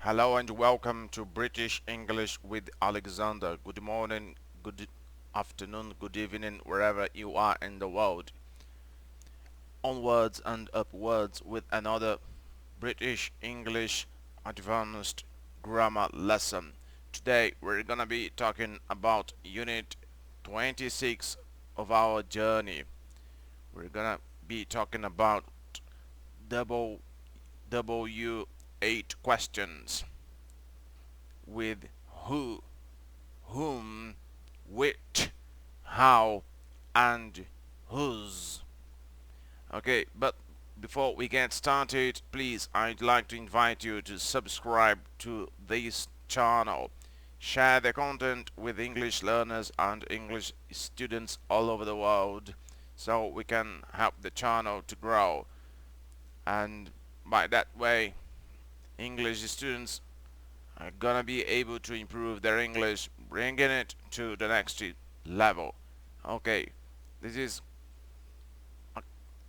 Hello and welcome to British English with Alexandre. Good morning, good afternoon, good evening, wherever you are in the world. Onwards and upwards with another British English advanced grammar lesson. Today we're gonna be talking about Unit 26 of our journey. We're gonna be talking about double W8 questions with who, whom, which, how, and whose. Okay, but before we get started, please, I'd like to invite you to subscribe to this channel. Share the content with English learners and English students all over the world so we can help the channel to grow. And by that way, English students are gonna be able to improve their English, bringing it to the next level. Okay, this is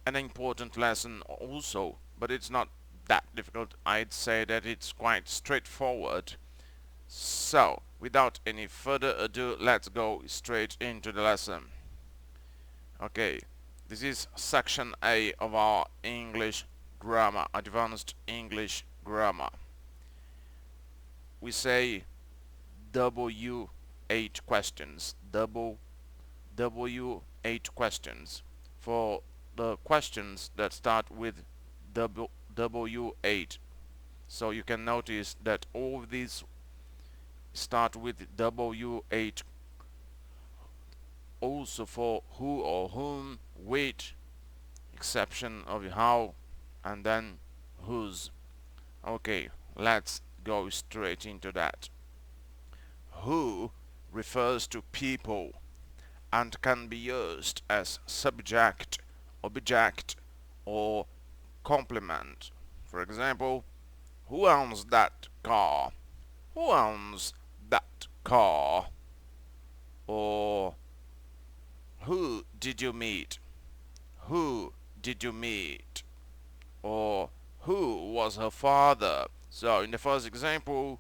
an important lesson also, but it's not that difficult. I'd say that it's quite straightforward. So, without any further ado, let's go straight into the lesson. Okay, this is section A of our English grammar, advanced English grammar. We say W8 questions, W8 questions. For the questions that start with W8, so you can notice that all of these start with W8. Also for who or whom, which, exception of how, and then whose. Okay, let's go straight into that. Who refers to people and can be used as subject, object, or complement. For example, who owns that car? Who owns that car? Or who did you meet? Who did you meet? Or who was her father? So in the first example,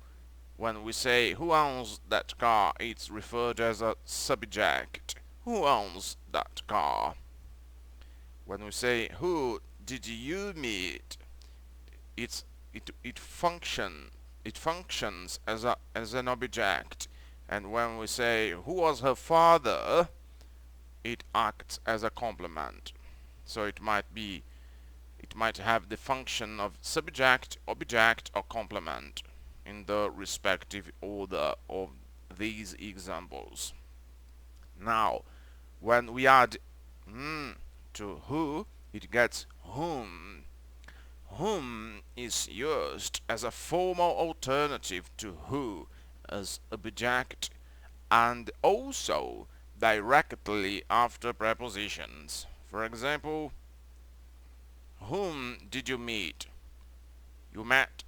when we say who owns that car, it's referred as a subject. Who owns that car? When we say who did you meet, it functions as an object. And when we say who was her father, it acts as a complement. So it might have the function of subject, object, or complement in the respective order of these examples. Now, when we add to who, it gets whom. Whom is used as a formal alternative to who as object and also directly after prepositions. For example, whom did you meet? You met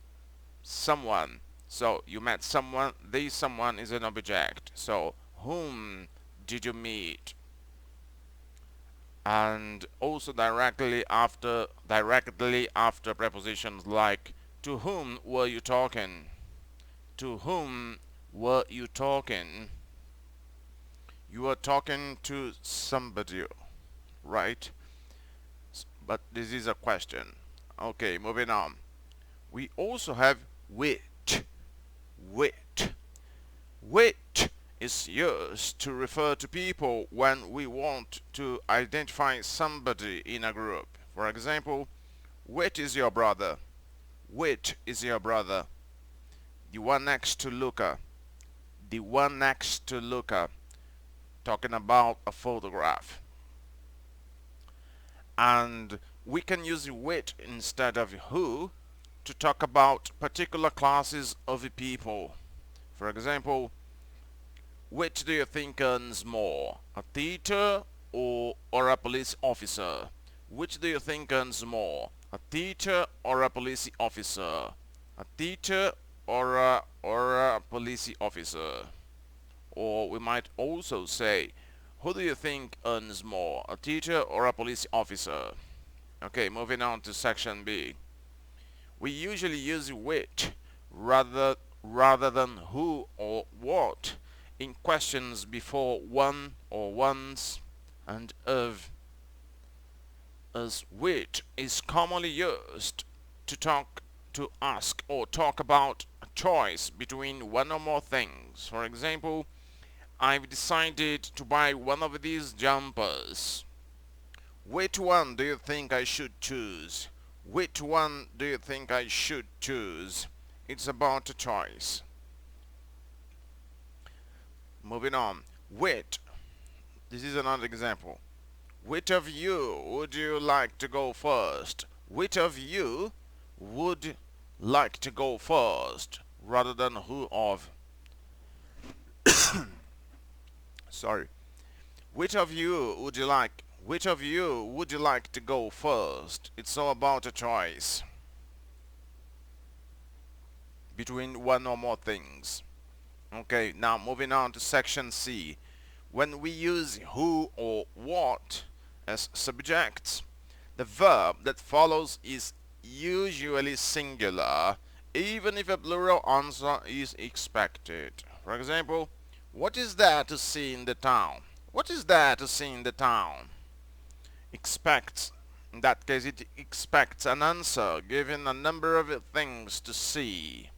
someone. So you met someone, this someone is an object. So whom did you meet? And also directly after prepositions like to whom were you talking? To whom were you talking? You were talking to somebody, right? But this is a question. Okay, moving on. We also have which. Which. Which is used to refer to people when we want to identify somebody in a group. For example, which is your brother? Which is your brother? The one next to Luca. The one next to Luca. Talking about a photograph. And we can use which instead of who to talk about particular classes of people. For example, which do you think earns more, a teacher or a police officer? Which do you think earns more, a teacher or a police officer? A teacher or a police officer? Or we might also say, who do you think earns more, a teacher or a police officer? Okay, moving on to section B. We usually use which rather than who or what in questions before one or ones, and of as which is commonly used to ask or talk about a choice between one or more things. For example, I've decided to buy one of these jumpers. Which one do you think I should choose? Which one do you think I should choose? It's about a choice. Moving on. Which. This is another example. Which of you would you like to go first? Which of you would like to go first? Rather than who of. Sorry. Which of you would you like? Which of you would you like to go first? It's all about a choice between one or more things. Okay, now moving on to section C. When we use who or what as subjects, the verb that follows is usually singular, even if a plural answer is expected. For example, what is there to see in the town? What is there to see in the town? Expects. In that case, it expects an answer given a number of things to see.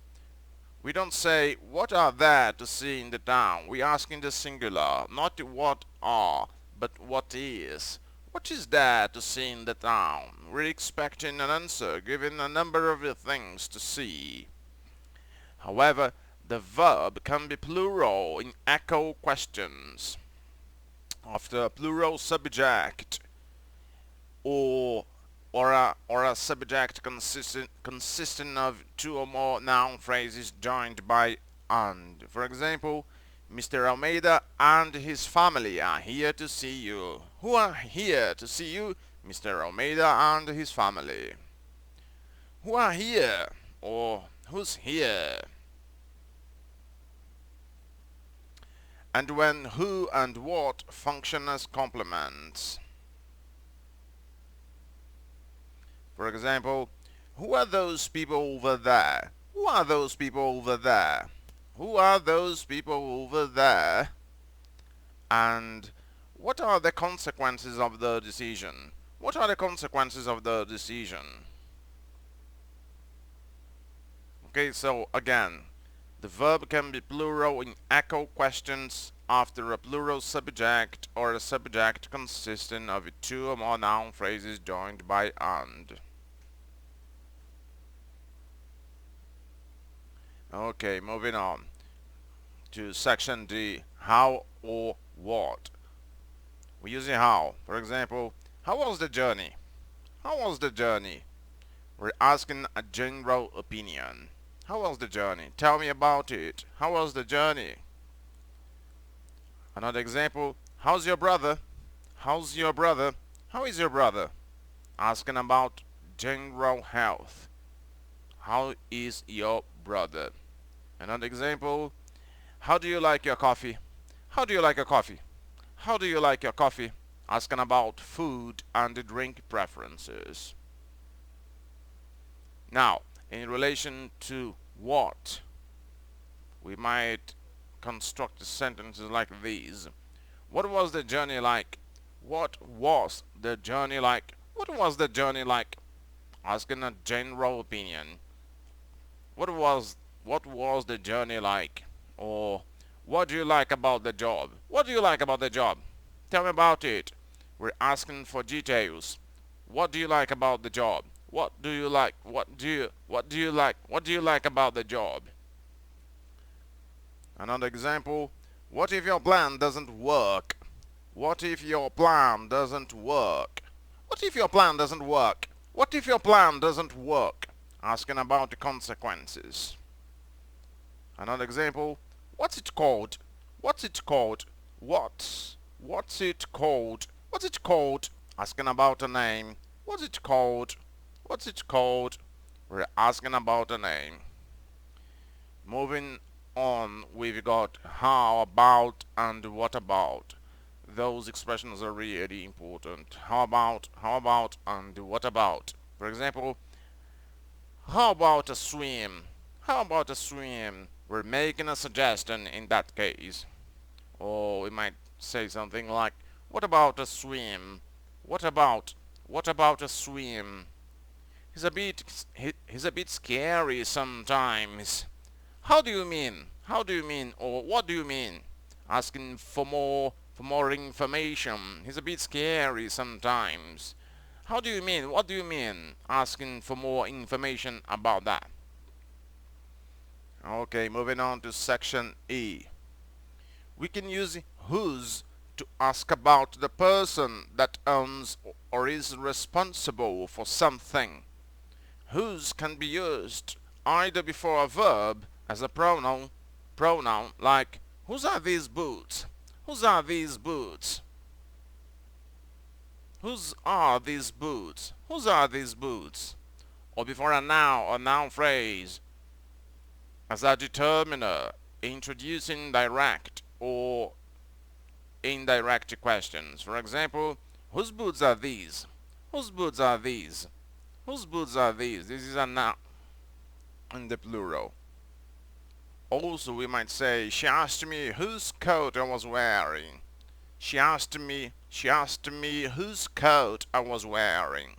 We don't say, what are there to see in the town? We ask in the singular, not what are, but what is. What is there to see in the town? We're expecting an answer given a number of things to see. However, the verb can be plural in echo questions. After a plural subject or a subject consisting of two or more noun phrases joined by and. For example, Mr. Almeida and his family are here to see you. Who are here to see you? Mr. Almeida and his family. Who are here? Or who's here? And when who and what function as complements. For example, who are those people over there? Who are those people over there? Who are those people over there? And what are the consequences of the decision? What are the consequences of the decision? Okay, so again, the verb can be plural in echo questions after a plural subject or a subject consisting of two or more noun phrases joined by and. Okay, moving on to section D, how or what. We're using how. For example, how was the journey? How was the journey? We're asking a general opinion. How was the journey? Tell me about it. How was the journey? Another example, how's your brother? How's your brother? How is your brother? Asking about general health. How is your brother? Another example, how do you like your coffee? How do you like your coffee? How do you like your coffee? Asking about food and drink preferences. Now, in relation to what, we might construct sentences like these. What was the journey like? What was the journey like? What was the journey like? Asking a general opinion. What was the journey like? Or what do you like about the job? What do you like about the job? Tell me about it. We're asking for details. What do you like about the job? What do you like? What do you like? What do you like about the job? Another example, what if your plan doesn't work? What if your plan doesn't work? What if your plan doesn't work? What if your plan doesn't work? Asking about the consequences. Another example, what's it called? What's it called? What's it called? What's it called? Asking about a name. What's it called? What's it called? We're asking about a name. Moving on, we've got how about and what about. Those expressions are really important. How about, and what about. For example, how about a swim? How about a swim? We're making a suggestion in that case. Or we might say something like, what about a swim? What about? What about a swim? He's a bit scary sometimes. How do you mean? How do you mean? Or what do you mean? Asking for more information. He's a bit scary sometimes. How do you mean? What do you mean? Asking for more information about that. Okay, moving on to section E. We can use whose to ask about the person that owns or is responsible for something. Whose can be used either before a verb as a pronoun like whose are these boots? Whose are these boots? Whose are these boots? Whose are these boots? Or before a noun phrase as a determiner, introducing direct or indirect questions. For example, whose boots are these? Whose boots are these? Whose boots are these? This is a noun in the plural. Also, we might say, she asked me whose coat I was wearing. She asked me whose coat I was wearing.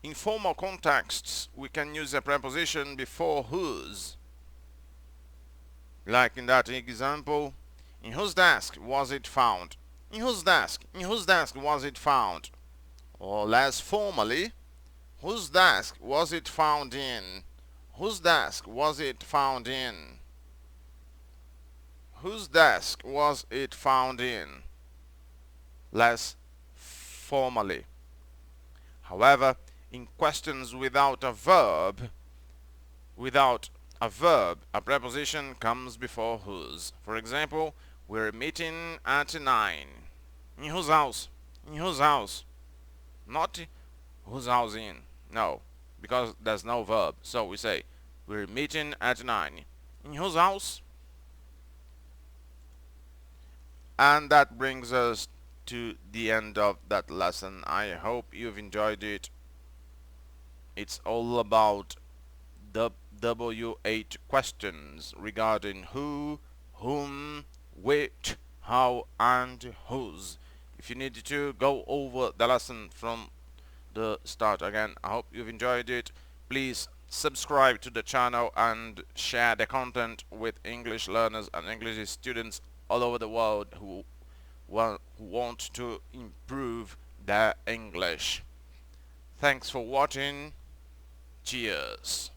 In formal contexts, we can use a preposition before whose. Like in that example, in whose desk was it found? In whose desk was it found? Or less formally, whose desk was it found in? Whose desk was it found in? Whose desk was it found in? Less formally. However, in questions without a verb, a preposition comes before whose. For example, we're meeting at 9. In whose house? In whose house? Not whose house in. No, because there's no verb. So we say, we're meeting at 9. In whose house? And that brings us to the end of that lesson. I hope you've enjoyed it. It's all about the W8 questions regarding who, whom, which, how, and whose. If you need to go over the lesson from the start again, I hope you've enjoyed it. Please subscribe to the channel and share the content with English learners and English students all over the world who want to improve their English. Thanks for watching. Cheers.